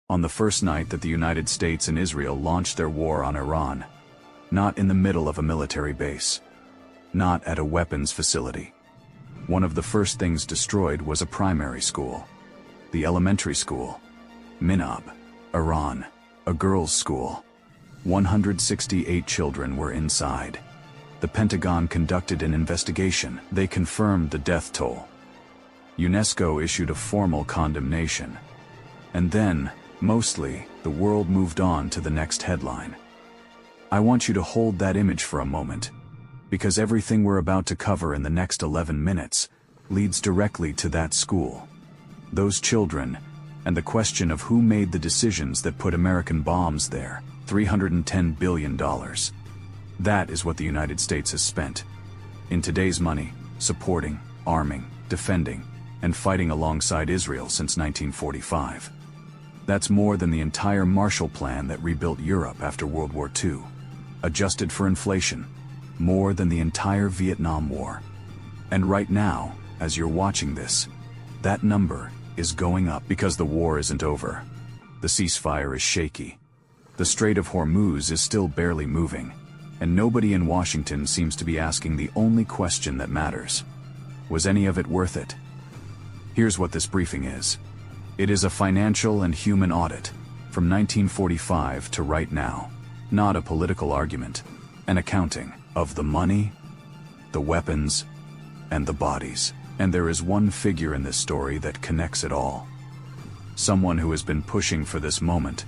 On the first night that the United States and Israel launched their war on Iran. Not in the middle of a military base. Not at a weapons facility. One of the first things destroyed was a primary school. The elementary school. Minab, Iran, a girls' school. 168 children were inside. The Pentagon conducted an investigation. They confirmed the death toll. UNESCO issued a formal condemnation. And then, mostly, the world moved on to the next headline. I want you to hold that image for a moment, because everything we're about to cover in the next 11 minutes leads directly to that school, those children, and the question of who made the decisions that put American bombs there. $310 billion. That is what the United States has spent, in today's money, supporting, arming, defending, and fighting alongside Israel since 1945. That's more than the entire Marshall Plan that rebuilt Europe after World War II. Adjusted for inflation, more than the entire Vietnam War. And right now, as you're watching this, that number is going up because the war isn't over. The ceasefire is shaky. The Strait of Hormuz is still barely moving, and nobody in Washington seems to be asking the only question that matters. Was any of it worth it? Here's what this briefing is. It is a financial and human audit, from 1945 to right now. Not a political argument, an accounting of the money, the weapons, and the bodies. And there is one figure in this story that connects it all. Someone who has been pushing for this moment,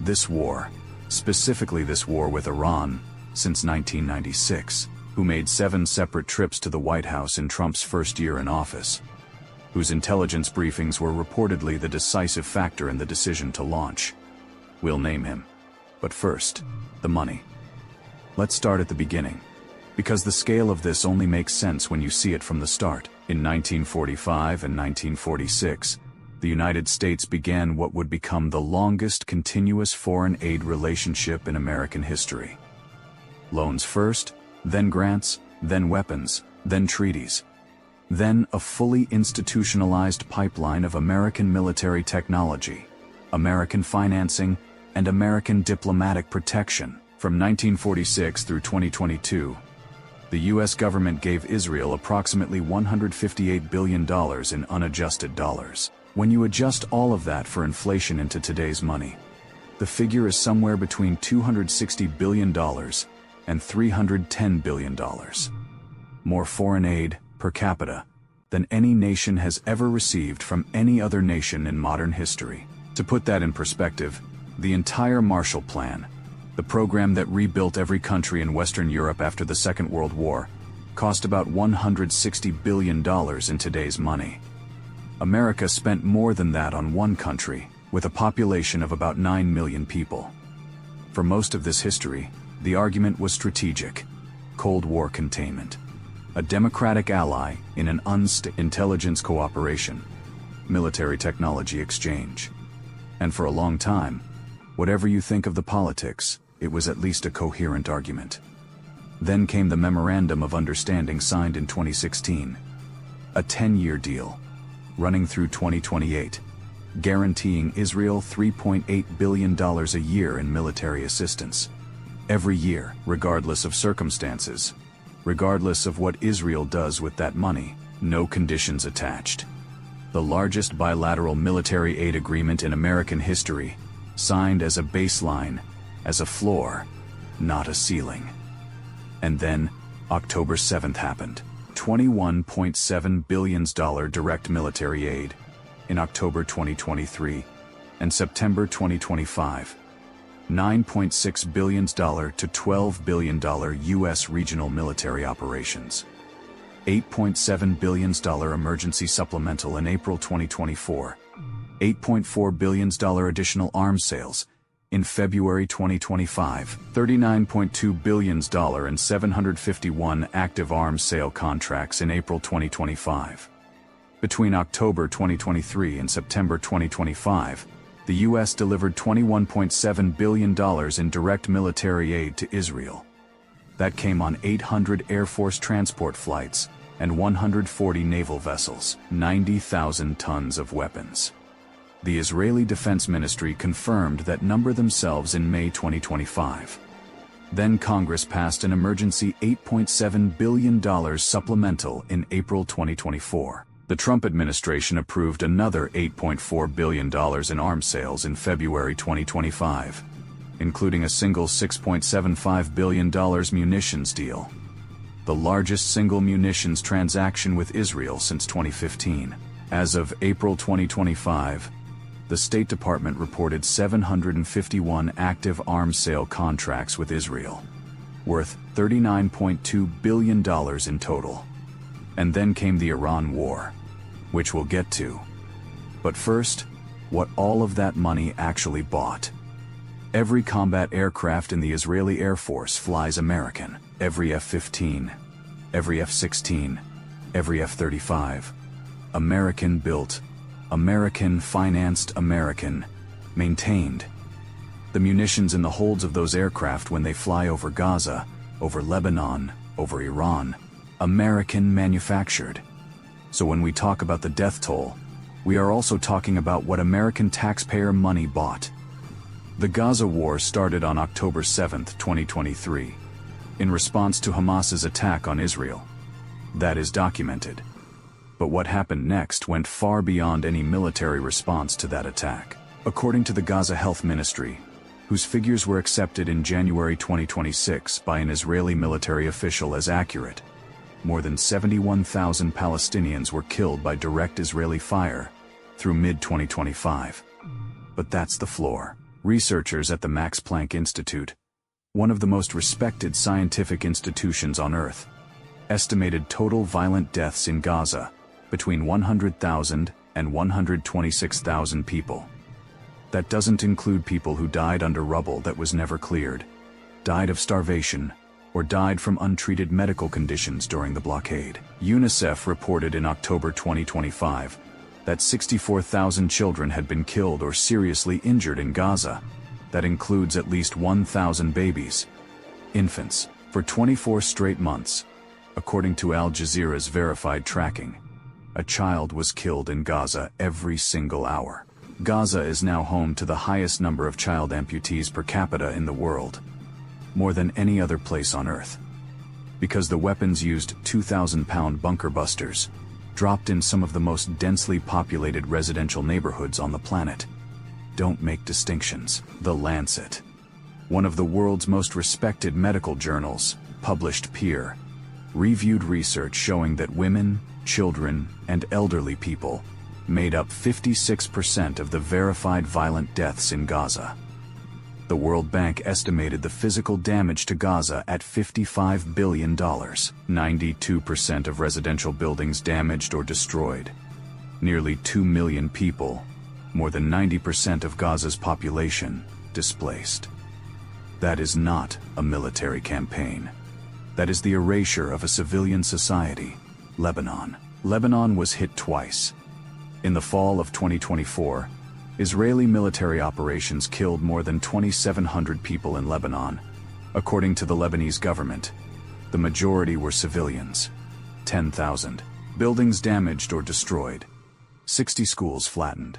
this war, specifically this war with Iran, since 1996, who made 7 separate trips to the White House in Trump's first year in office, whose intelligence briefings were reportedly the decisive factor in the decision to launch. We'll name him. But first, the money. Let's start at the beginning, because the scale of this only makes sense when you see it from the start. In 1945 and 1946, the United States began what would become the longest continuous foreign aid relationship in American history. Loans first, then grants, then weapons, then treaties. Then a fully institutionalized pipeline of American military technology, American financing, and American diplomatic protection. From 1946 through 2022, the U.S. government gave Israel approximately $158 billion in unadjusted dollars. When you adjust all of that for inflation into today's money, the figure is somewhere between $260 billion and $310 billion. More foreign aid, per capita, than any nation has ever received from any other nation in modern history. To put that in perspective, the entire Marshall Plan, the program that rebuilt every country in Western Europe after the Second World War, cost about $160 billion in today's money. America spent more than that on one country, with a population of about 9 million people. For most of this history, the argument was strategic: Cold War containment. A democratic ally in an intelligence cooperation, military technology exchange. And for a long time, whatever you think of the politics, it was at least a coherent argument. Then came the Memorandum of Understanding signed in 2016. A 10-year deal, running through 2028, guaranteeing Israel $3.8 billion a year in military assistance. Every year, regardless of circumstances, regardless of what Israel does with that money, no conditions attached. The largest bilateral military aid agreement in American history, signed as a baseline, as a floor, not a ceiling. And then, October 7th happened. $21.7 billion direct military aid in October 2023 and September 2025. $9.6 billion to $12 billion U.S. regional military operations. $8.7 billion emergency supplemental in April 2024. $8.4 billion additional arms sales in February 2025. $39.2 billion and 751 active arms sale contracts in April 2025. Between October 2023 and September 2025, the U.S. delivered $21.7 billion in direct military aid to Israel. That came on 800 Air Force transport flights and 140 naval vessels, 90,000 tons of weapons. The Israeli Defense Ministry confirmed that number themselves in May 2025. Then Congress passed an emergency $8.7 billion supplemental in April 2024. The Trump administration approved another $8.4 billion in arms sales in February 2025, including a single $6.75 billion munitions deal, the largest single munitions transaction with Israel since 2015. As of April 2025, the State Department reported 751 active arms sale contracts with Israel, worth $39.2 billion in total. And then came the Iran war, which we'll get to. But first, what all of that money actually bought. Every combat aircraft in the Israeli Air Force flies American. Every F-15, every F-16, every F-35. American-built, American-financed, American-maintained. The munitions in the holds of those aircraft when they fly over Gaza, over Lebanon, over Iran, American-manufactured. So when we talk about the death toll, we are also talking about what American taxpayer money bought. The Gaza war started on October 7, 2023, in response to Hamas's attack on Israel. That is documented. But what happened next went far beyond any military response to that attack. According to the Gaza Health Ministry, whose figures were accepted in January 2026 by an Israeli military official as accurate, more than 71,000 Palestinians were killed by direct Israeli fire through mid-2025. But that's the floor. Researchers at the Max Planck Institute, one of the most respected scientific institutions on Earth, estimated total violent deaths in Gaza between 100,000 and 126,000 people. That doesn't include people who died under rubble that was never cleared, died of starvation, or died from untreated medical conditions during the blockade. UNICEF reported in October 2025 that 64,000 children had been killed or seriously injured in Gaza. That includes at least 1,000 babies, infants, for 24 straight months. According to Al Jazeera's verified tracking, a child was killed in Gaza every single hour. Gaza is now home to the highest number of child amputees per capita in the world, more than any other place on Earth. Because the weapons used 2,000-pound bunker busters, dropped in some of the most densely populated residential neighborhoods on the planet. Don't make distinctions. The Lancet, one of the world's most respected medical journals, published peer-reviewed research showing that women, children, and elderly people made up 56% of the verified violent deaths in Gaza. The World Bank estimated the physical damage to Gaza at $55 billion. 92% of residential buildings damaged or destroyed. Nearly 2 million people, more than 90% of Gaza's population, displaced. That is not a military campaign. That is the erasure of a civilian society. Lebanon. Lebanon was hit twice. In the fall of 2024, Israeli military operations killed more than 2,700 people in Lebanon. According to the Lebanese government, the majority were civilians. 10,000 buildings damaged or destroyed. 60 schools flattened.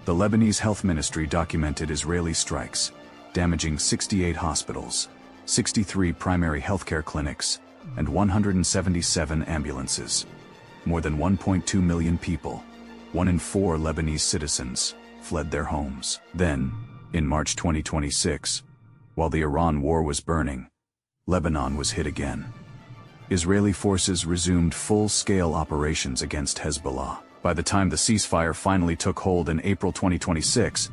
The Lebanese Health Ministry documented Israeli strikes, damaging 68 hospitals, 63 primary healthcare clinics, and 177 ambulances. More than 1.2 million people, 1 in 4 Lebanese citizens, fled their homes. Then, in March 2026, while the Iran war was burning, Lebanon was hit again. Israeli forces resumed full-scale operations against Hezbollah. By the time the ceasefire finally took hold in April 2026,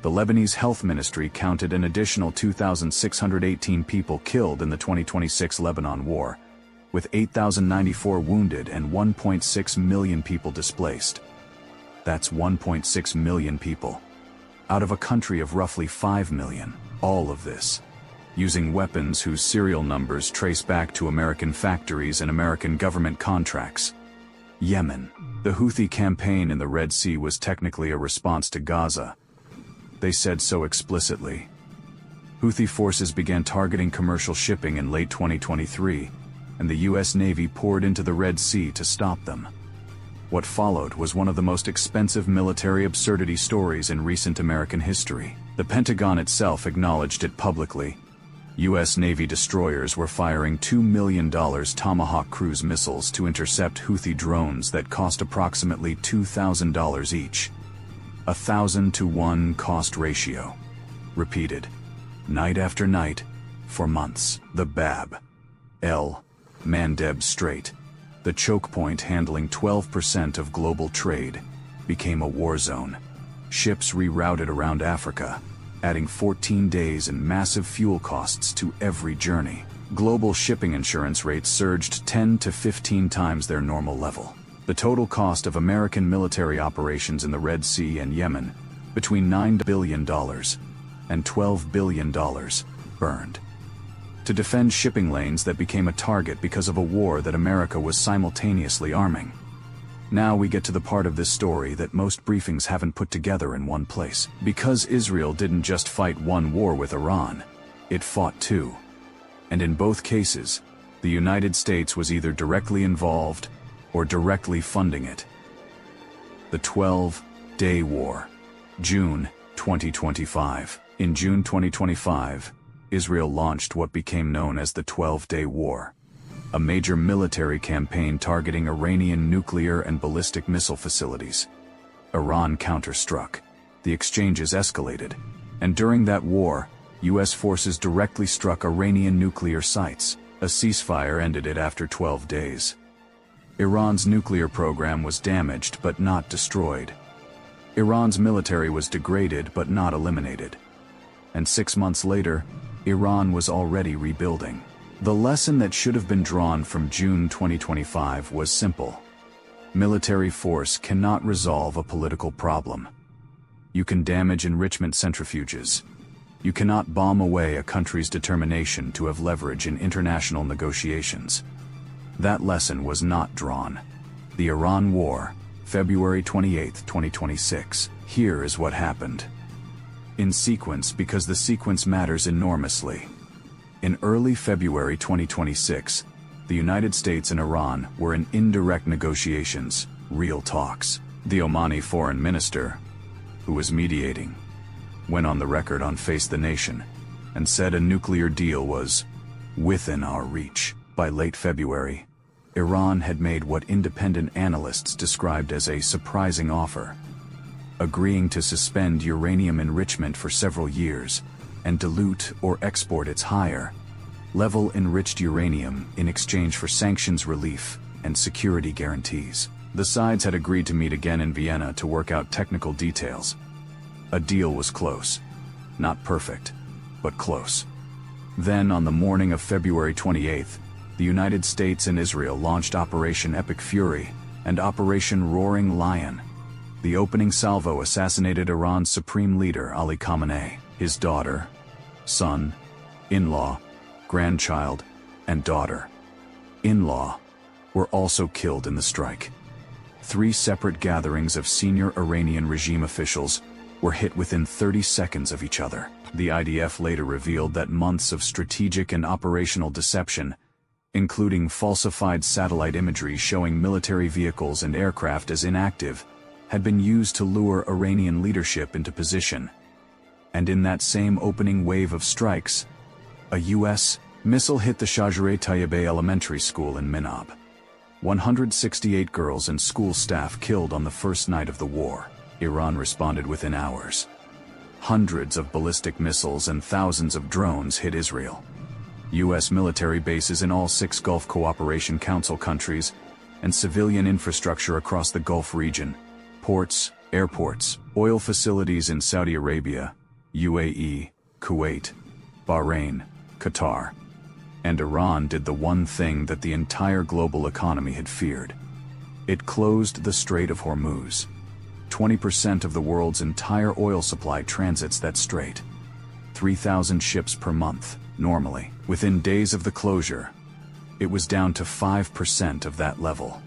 the Lebanese Health Ministry counted an additional 2,618 people killed in the 2026 Lebanon war, with 8,094 wounded and 1.6 million people displaced. That's 1.6 million people, out of a country of roughly 5 million. All of this, using weapons whose serial numbers trace back to American factories and American government contracts. Yemen. The Houthi campaign in the Red Sea was technically a response to Gaza. They said so explicitly. Houthi forces began targeting commercial shipping in late 2023, and the U.S. Navy poured into the Red Sea to stop them. What followed was one of the most expensive military absurdity stories in recent American history. The Pentagon itself acknowledged it publicly. U.S. Navy destroyers were firing $2 million Tomahawk cruise missiles to intercept Houthi drones that cost approximately $2,000 each. 1,000 to 1 cost ratio. Repeated, night after night, for months. The Bab el-Mandeb Strait, the choke point handling 12% of global trade, became a war zone. Ships rerouted around Africa, adding 14 days and massive fuel costs to every journey. Global shipping insurance rates surged 10 to 15 times their normal level. The total cost of American military operations in the Red Sea and Yemen, between $9 billion and $12 billion, burned. To defend shipping lanes that became a target because of a war that America was simultaneously arming. Now we get to the part of this story that most briefings haven't put together in one place. Because Israel didn't just fight one war with Iran, it fought two. And in both cases, the United States was either directly involved or directly funding it. The 12-Day War. June 2025. In June 2025, Israel launched what became known as the 12-Day War, a major military campaign targeting Iranian nuclear and ballistic missile facilities. Iran counter-struck. The exchanges escalated, and during that war, U.S. forces directly struck Iranian nuclear sites. A ceasefire ended it after 12 days. Iran's nuclear program was damaged but not destroyed. Iran's military was degraded but not eliminated. And 6 months later, Iran was already rebuilding. The lesson that should have been drawn from June 2025 was simple. Military force cannot resolve a political problem. You can damage enrichment centrifuges. You cannot bomb away a country's determination to have leverage in international negotiations. That lesson was not drawn. The Iran War, February 28, 2026. Here is what happened. In sequence, because the sequence matters enormously. In early February 2026, the United States and Iran were in indirect negotiations, real talks. The Omani foreign minister, who was mediating, went on the record on Face the Nation and said a nuclear deal was within our reach. By late February, Iran had made what independent analysts described as a surprising offer, agreeing to suspend uranium enrichment for several years and dilute or export its higher level enriched uranium in exchange for sanctions relief and security guarantees. The sides had agreed to meet again in Vienna to work out technical details. A deal was close. Not perfect, but close. Then, on the morning of February 28th, the United States and Israel launched Operation Epic Fury and Operation Roaring Lion. The opening salvo assassinated Iran's supreme leader Ali Khamenei. His daughter, son, in-law, grandchild, and daughter-in-law were also killed in the strike. 3 separate gatherings of senior Iranian regime officials were hit within 30 seconds of each other. The IDF later revealed that months of strategic and operational deception, including falsified satellite imagery showing military vehicles and aircraft as inactive, had been used to lure Iranian leadership into position. And in that same opening wave of strikes, a U.S. missile hit the Shajare Tayyibeh Elementary School in Minab. 168 girls and school staff killed on the first night of the war. Iran responded within hours. Hundreds of ballistic missiles and thousands of drones hit Israel. U.S. military bases in all 6 Gulf Cooperation Council countries and civilian infrastructure across the Gulf region, ports, airports, oil facilities in Saudi Arabia, UAE, Kuwait, Bahrain, Qatar, and Iran did the one thing that the entire global economy had feared. It closed the Strait of Hormuz. 20% of the world's entire oil supply transits that strait. 3,000 ships per month, normally. Within days of the closure, it was down to 5% of that level.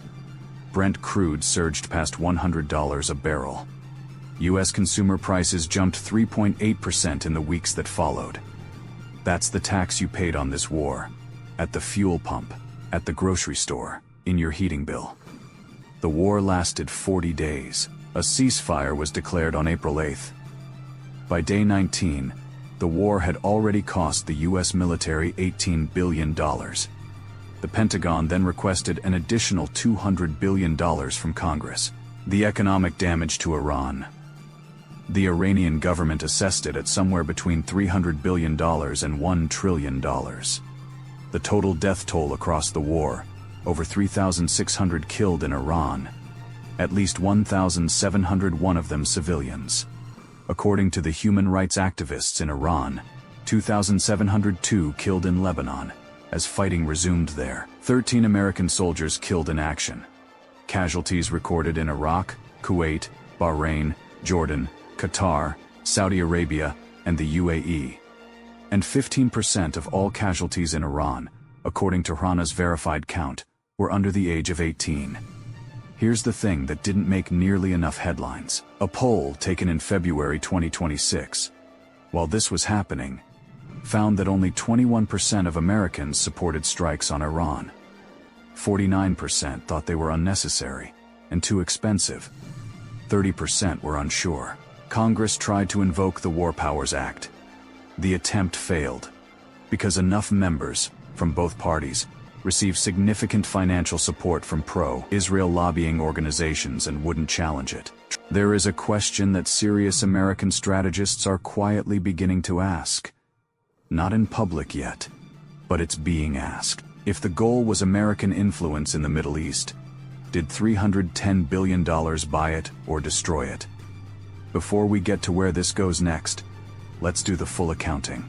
Brent crude surged past $100 a barrel. U.S. consumer prices jumped 3.8% in the weeks that followed. That's the tax you paid on this war. At the fuel pump, at the grocery store, in your heating bill. The war lasted 40 days. A ceasefire was declared on April 8. By day 19, the war had already cost the U.S. military $18 billion. The Pentagon then requested an additional $200 billion from Congress. The economic damage to Iran. The Iranian government assessed it at somewhere between $300 billion and $1 trillion. The total death toll across the war, over 3,600 killed in Iran, at least 1,701 of them civilians. According to the human rights activists in Iran, 2,702 killed in Lebanon, as fighting resumed there. 13 American soldiers killed in action. Casualties recorded in Iraq, Kuwait, Bahrain, Jordan, Qatar, Saudi Arabia, and the UAE. And 15% of all casualties in Iran, according to Rana's verified count, were under the age of 18. Here's the thing that didn't make nearly enough headlines. A poll taken in February 2026, while this was happening, found that only 21% of Americans supported strikes on Iran. 49% thought they were unnecessary and too expensive. 30% were unsure. Congress tried to invoke the War Powers Act. The attempt failed, because enough members, from both parties, received significant financial support from pro-Israel lobbying organizations and wouldn't challenge it. There is a question that serious American strategists are quietly beginning to ask. Not in public yet, but it's being asked. If the goal was American influence in the Middle East, did $310 billion buy it or destroy it? Before we get to where this goes next, let's do the full accounting.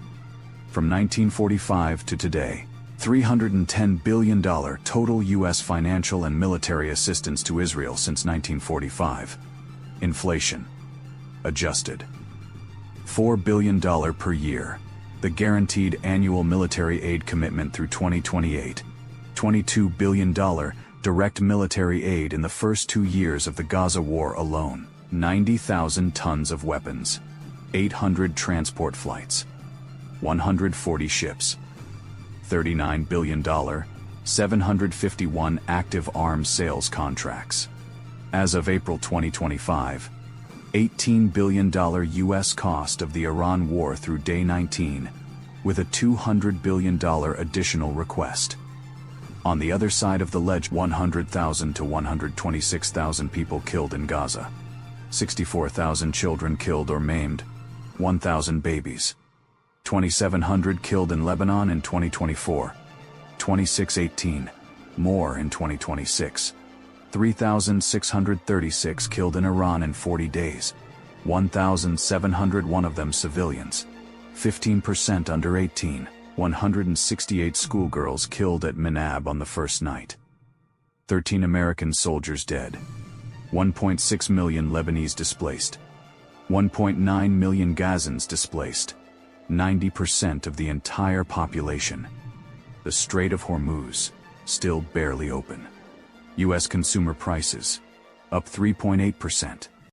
From 1945 to today, $310 billion total U.S. financial and military assistance to Israel since 1945. Inflation. Adjusted. $4 billion per year. The guaranteed annual military aid commitment through 2028. $22 billion direct military aid in the first 2 years of the Gaza war alone. 90,000 tons of weapons. 800 transport flights. 140 ships. $39 billion, 751 active arms sales contracts. As of April 2025, $18 billion U.S. cost of the Iran war through day 19, with a $200 billion additional request. On the other side of the ledger, 100,000 to 126,000 people killed in Gaza. 64,000 children killed or maimed. 1,000 babies. 2,700 killed in Lebanon in 2024. 2618. More in 2026. 3,636 killed in Iran in 40 days. 1,701 of them civilians. 15% under 18. 168 schoolgirls killed at Minab on the first night. 13 American soldiers dead. 1.6 million Lebanese displaced. 1.9 million Gazans displaced. 90% of the entire population. The Strait of Hormuz, still barely open. U.S. consumer prices, up 3.8%.